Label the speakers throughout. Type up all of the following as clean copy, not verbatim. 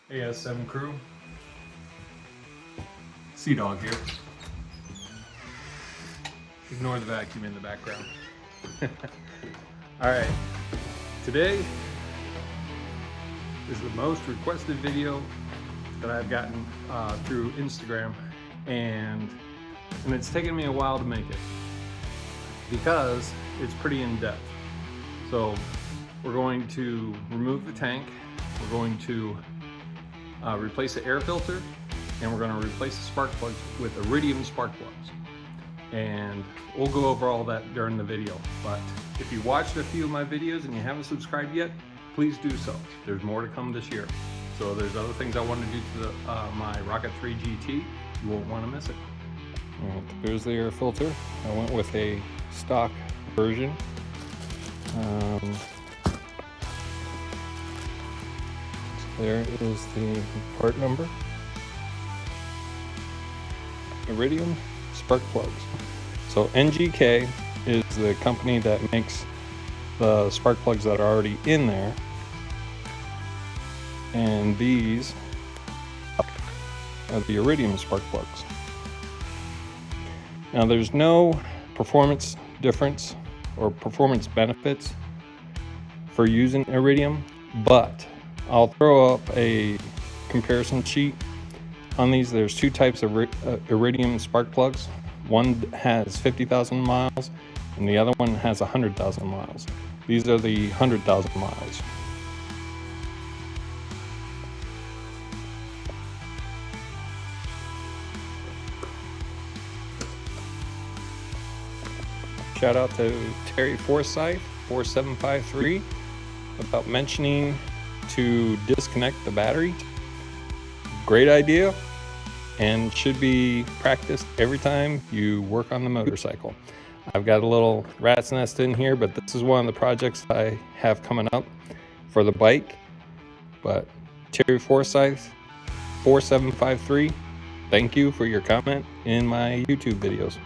Speaker 1: SeadogSeven crew, Seadog here. Ignore the vacuum in the background. Alright, today is the most requested video that I've gotten through Instagram, and it's taken me a while to make it because it's pretty in-depth. So we're going to remove the tank, we're going to replace the air filter, and we're going to replace the spark plugs with iridium spark plugs. And we'll go over all that during the video. But if you watched a few of my videos and you haven't subscribed yet, please do so. There's more to come this year. So there's other things I want to do to my Rocket 3 GT. You won't want to miss it. All right, there's the air filter. I went with a stock version. There is the part number. Iridium spark plugs. So NGK is the company that makes the spark plugs that are already in there. And these are the iridium spark plugs. Now there's no performance difference or performance benefits for using iridium, but I'll throw up a comparison sheet on these. There's two types of iridium spark plugs. One has 50,000 miles and the other one has 100,000 miles. These are the 100,000 miles. Shout out to Terry Forsyth 4753 about mentioning to disconnect the battery. Great idea, and should be practiced every time you work on the motorcycle. I've got a little rat's nest in here, but this is one of the projects I have coming up for the bike. But Terry Forsyth 4753, thank you for your comment in my YouTube videos.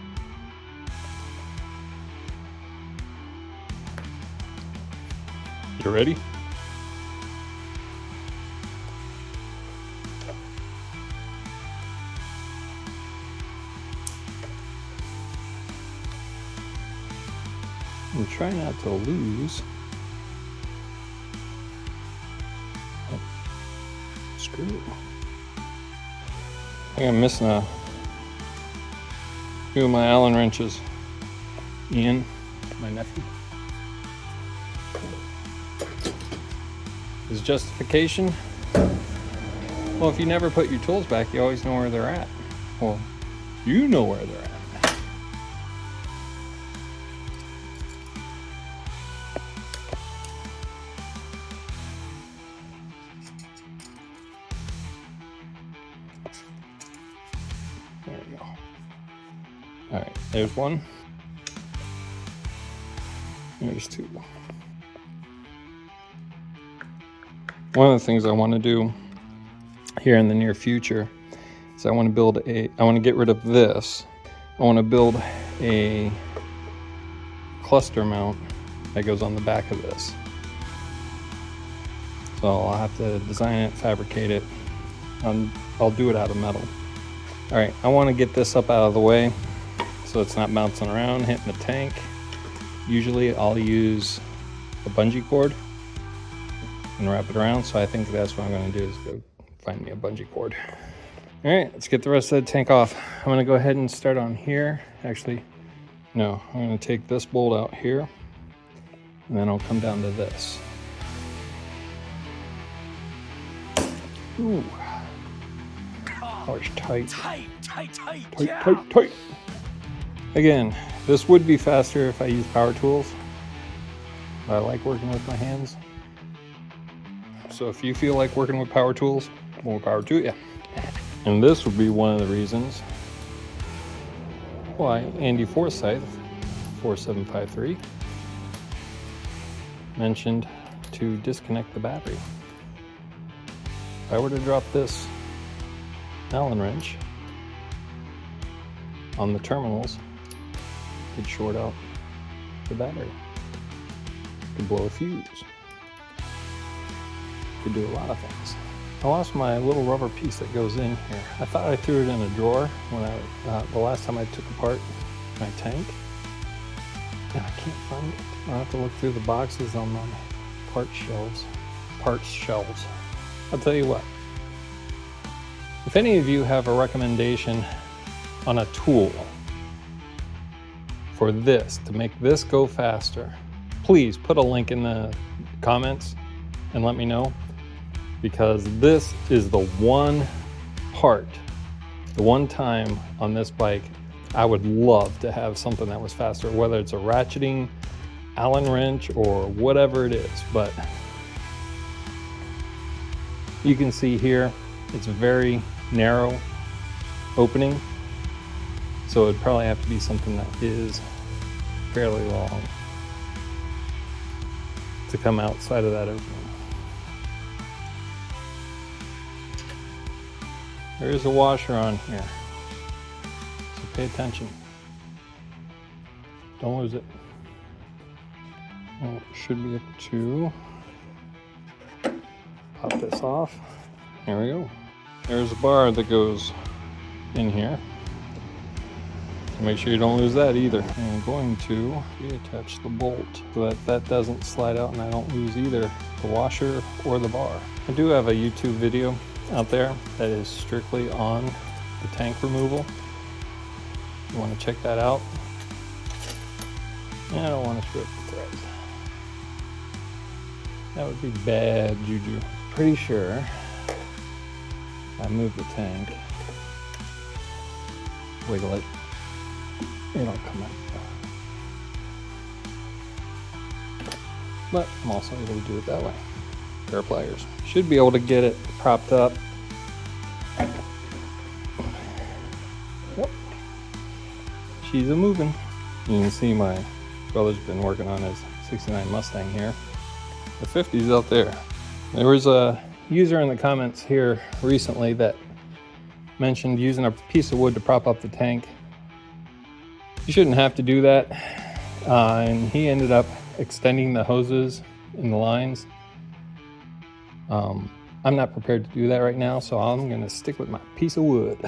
Speaker 1: You ready? And try not to lose that screw. I think I'm missing a few of my Allen wrenches. Ian, my nephew. His justification? Well, if you never put your tools back, you always know where they're at. Well, you know where they're at. There we go. All right, there's one. There's two. One of the things I want to do here in the near future is I want to get rid of this. I want to build a cluster mount that goes on the back of this. So I'll have to design it, fabricate it. I'll do it out of metal. All right, I want to get this up out of the way so it's not bouncing around, hitting the tank. Usually I'll use a bungee cord and wrap it around, so I think that's what I'm going to do, is go find me a bungee cord. All right, let's get the rest of the tank off. I'm going to go ahead and start on here. Actually, no, I'm going to take this bolt out here, and then I'll come down to this. Ooh, that was tight. Tight. Again, this would be faster if I use power tools. I like working with my hands. So if you feel like working with power tools, more power to you. And this would be one of the reasons why Andy Forsyth 4753 mentioned to disconnect the battery. If I were to drop this Allen wrench on the terminals, it could short out the battery. It could blow a fuse. Could do a lot of things. I lost my little rubber piece that goes in here. I thought I threw it in a drawer when the last time I took apart my tank. And I can't find it. I'll have to look through the boxes on my parts shelves. I'll tell you what. If any of you have a recommendation on a tool for this, to make this go faster, please put a link in the comments and let me know, because this is the one part, the one time on this bike I would love to have something that was faster, whether it's a ratcheting Allen wrench or whatever it is. But you can see here, it's a very narrow opening. So it'd probably have to be something that is fairly long to come outside of that opening. There is a washer on here, so pay attention. Don't lose it. Well, should be able to pop this off. There we go. There's a bar that goes in here. So make sure you don't lose that either. I'm going to reattach the bolt so that that doesn't slide out and I don't lose either the washer or the bar. I do have a YouTube video out there that is strictly on the tank removal. You want to check that out. And I don't want to strip the threads. That would be bad juju. Pretty sure if I move the tank, wiggle it, it'll come out. But I'm also able to do it that way. Pair of pliers. Should be able to get it propped up. Yep. She's a moving. You can see my brother's been working on his 69 Mustang here. The 50's out there. There was a user in the comments here recently that mentioned using a piece of wood to prop up the tank. You shouldn't have to do that. And he ended up extending the hoses in the lines. I'm not prepared to do that right now, so I'm going to stick with my piece of wood.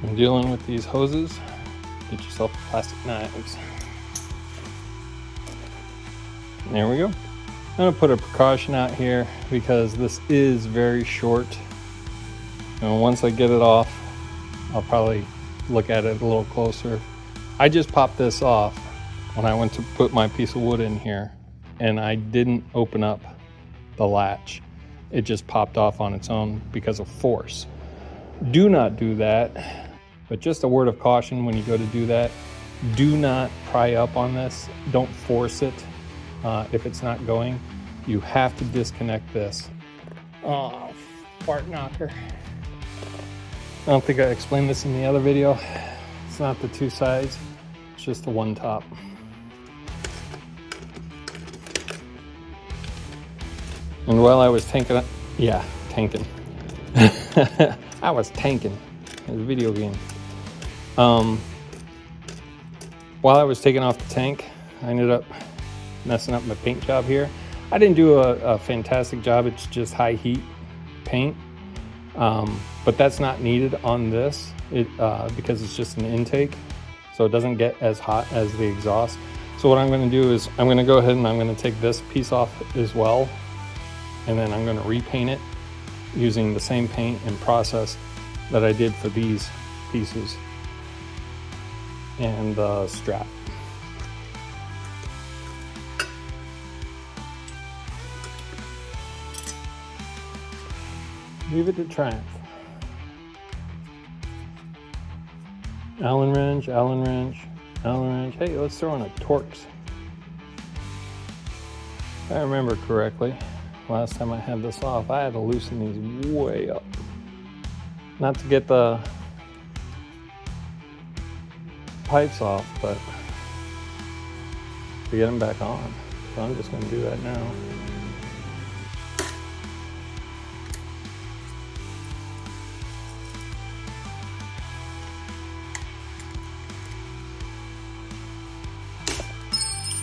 Speaker 1: When dealing with these hoses, get yourself plastic knives. There we go. I'm going to put a precaution out here because this is very short. And once I get it off, I'll probably look at it a little closer. I just popped this off when I went to put my piece of wood in here, and I didn't open up the latch. It just popped off on its own because of force. Do not do that, but just a word of caution when you go to do that, do not pry up on this. Don't force it if it's not going. You have to disconnect this. Oh, fart knocker. I don't think I explained this in the other video. It's not the two sides, it's just the one top. And while I was tanking, I was tanking. It was a video game. While I was taking off the tank, I ended up messing up my paint job here. I didn't do a fantastic job. It's just high heat paint. But that's not needed on this because it's just an intake. So it doesn't get as hot as the exhaust. So what I'm going to do is I'm going to go ahead and I'm going to take this piece off as well. And then I'm going to repaint it using the same paint and process that I did for these pieces and the strap. Leave it to triumph. Allen wrench, Allen wrench, Allen wrench. Hey, let's throw in a Torx. If I remember correctly, last time I had this off, I had to loosen these way up. Not to get the pipes off, but to get them back on. So I'm just going to do that now.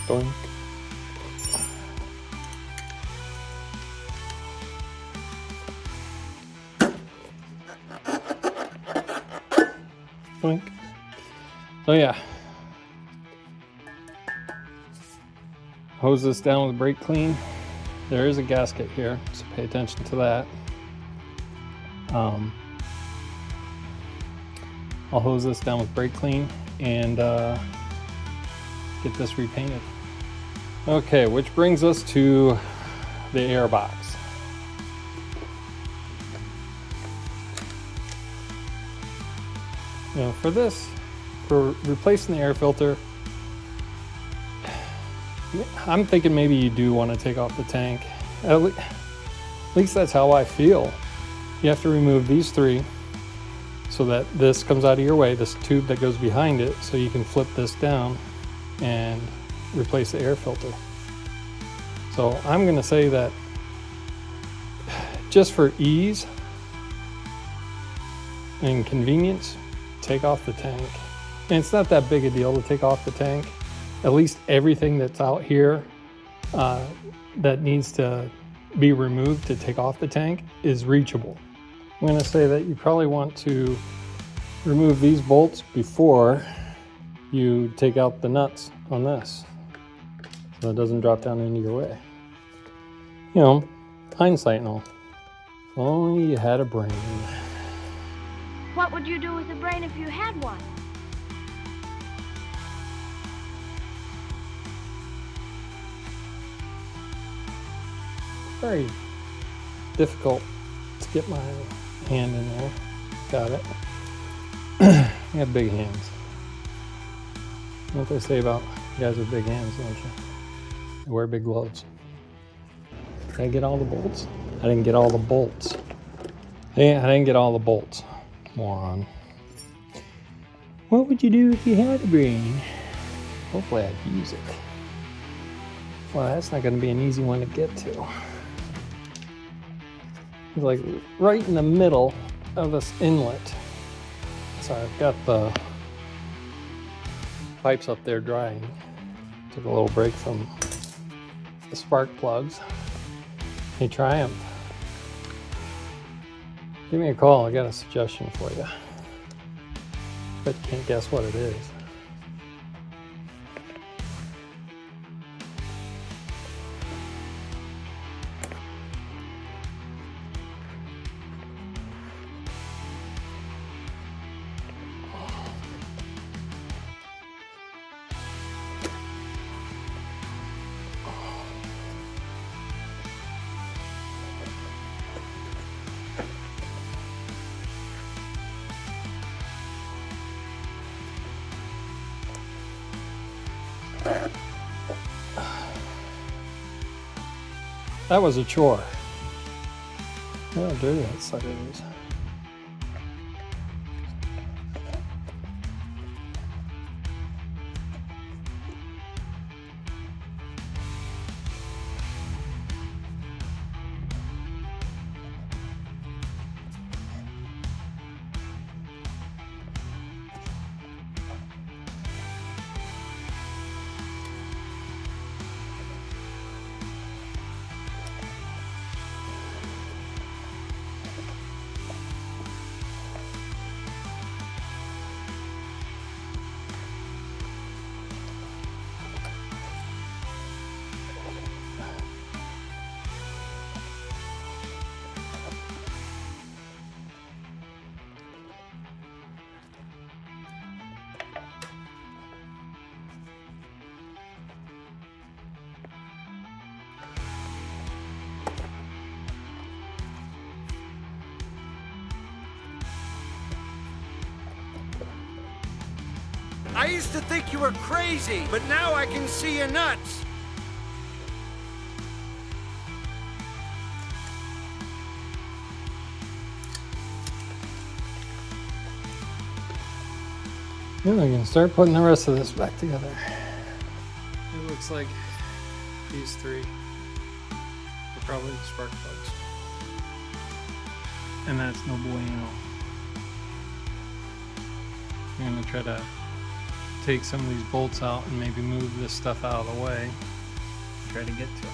Speaker 1: Boink. So yeah, hose this down with brake clean. There is a gasket here, so pay attention to that. I'll hose this down with brake clean and get this repainted. Okay, which brings us to the air box. Now for this, for replacing the air filter, I'm thinking maybe you do want to take off the tank. At least that's how I feel. You have to remove these three so that this comes out of your way, this tube that goes behind it, so you can flip this down and replace the air filter. So I'm going to say that just for ease and convenience, take off the tank. And it's not that big a deal to take off the tank. At least everything that's out here that needs to be removed to take off the tank is reachable. I'm going to say that you probably want to remove these bolts before you take out the nuts on this, so it doesn't drop down into your way. You know, hindsight and all. If only you had a brain.
Speaker 2: What would you do with a brain if you had one?
Speaker 1: Very difficult to get my hand in there. Got it. I have big hands. You know what they say about guys with big hands, don't you? They wear big gloves. Did I get all the bolts? I didn't get all the bolts. Hey, I didn't get all the bolts. Moron. What would you do if you had a brain? Hopefully I'd use it. Well, that's not going to be an easy one to get to. It's like right in the middle of this inlet. So I've got the pipes up there drying. Took a little break from the spark plugs. Hey, Triumph. Give me a call, I got a suggestion for you. But you can't guess what it is. That was a chore. Look how dirty that sucker is.
Speaker 3: I used to think you were crazy, but now I can see your nuts.
Speaker 1: Yeah, I can start putting the rest of this back together. It looks like these three are probably the spark plugs. And that's no bueno. I'm gonna try to take some of these bolts out and maybe move this stuff out of the way. Try to get to it.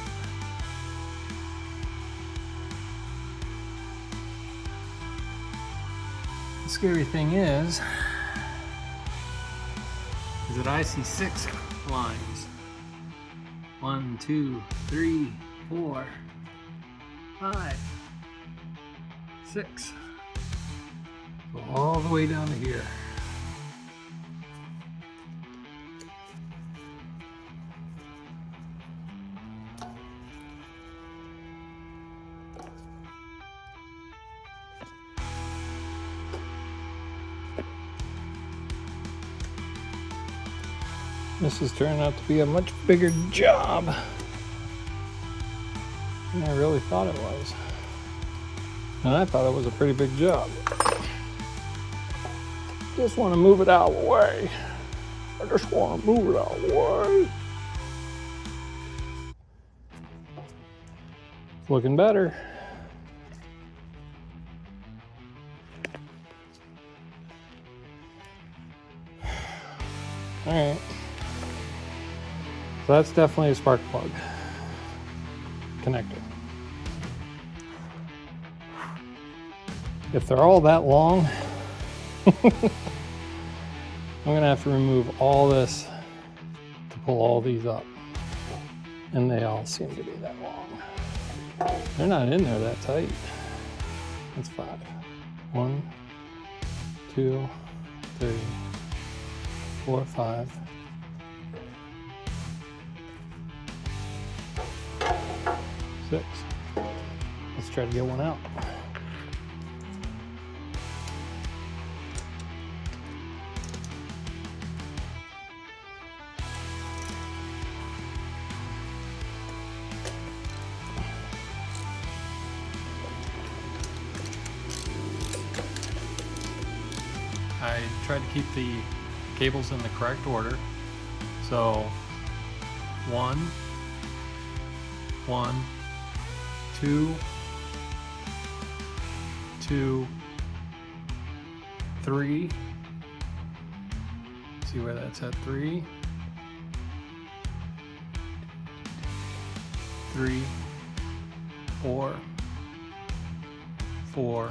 Speaker 1: The scary thing is, is that I see 6 lines. 1, 2, 3, 4, 5, 6. Go all the way down to here. This is turning out to be a much bigger job than I really thought it was. And I thought it was a pretty big job. Just want to move it out of the way. I just want to move it out of the way. It's looking better. All right. So that's definitely a spark plug connector. If they're all that long, I'm gonna have to remove all this to pull all these up. And they all seem to be that long. They're not in there that tight. That's 5. 1, 2, 3, 4, 5. 6. Let's try to get one out. I tried to keep the cables in the correct order. So 1, 1, 2, 2, 3. See where that's at? 3, 3, 4, 4,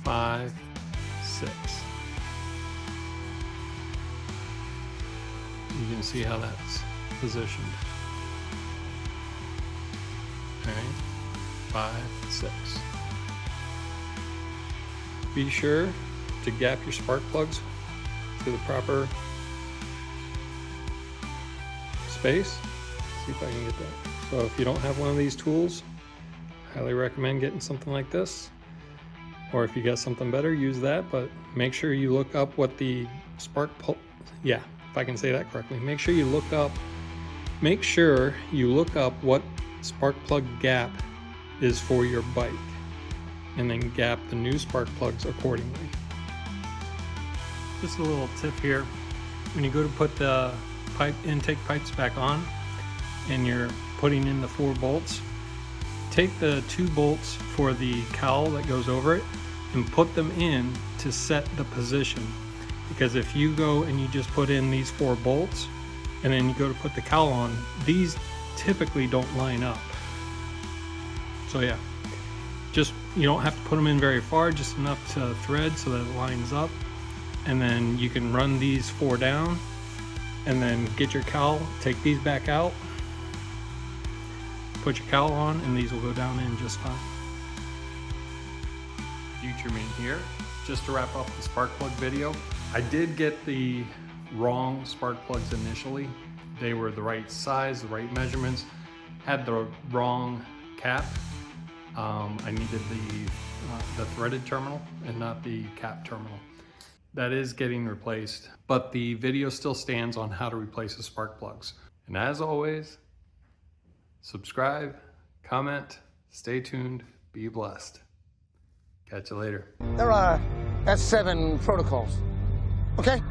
Speaker 1: 5, 6. You can see how that's positioned. All right, 5, 6. Be sure to gap your spark plugs to the proper space. See if I can get that. So if you don't have one of these tools, highly recommend getting something like this. Or if you got something better, use that, but make sure you look up what the spark plug, yeah, if I can say that correctly, make sure you look up what spark plug gap is for your bike, and then gap the new spark plugs accordingly. Just a little tip here, when you go to put the intake pipes back on and you're putting in the 4 bolts, take the 2 bolts for the cowl that goes over it and put them in to set the position. Because if you go and you just put in these 4 bolts and then you go to put the cowl on, these typically don't line up. So yeah, just, you don't have to put them in very far, just enough to thread so that it lines up. And then you can run these 4 down and then get your cowl, take these back out, put your cowl on, and these will go down in just fine. Future me here, just to wrap up the spark plug video. I did get the wrong spark plugs initially. They were the right size, the right measurements, had the wrong cap. I needed the threaded terminal and not the cap terminal. That is getting replaced, but the video still stands on how to replace the spark plugs. And as always, subscribe, comment, stay tuned, be blessed. Catch you later.
Speaker 4: There are S7 protocols, okay?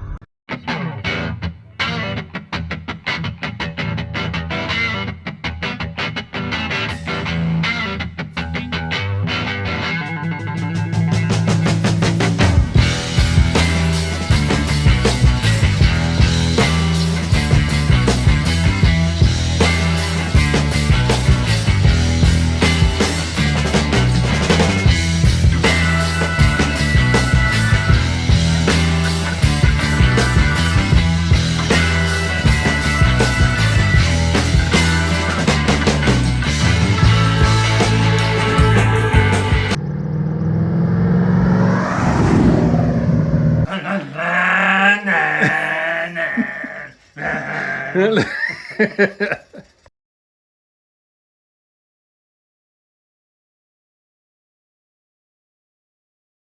Speaker 1: Bye.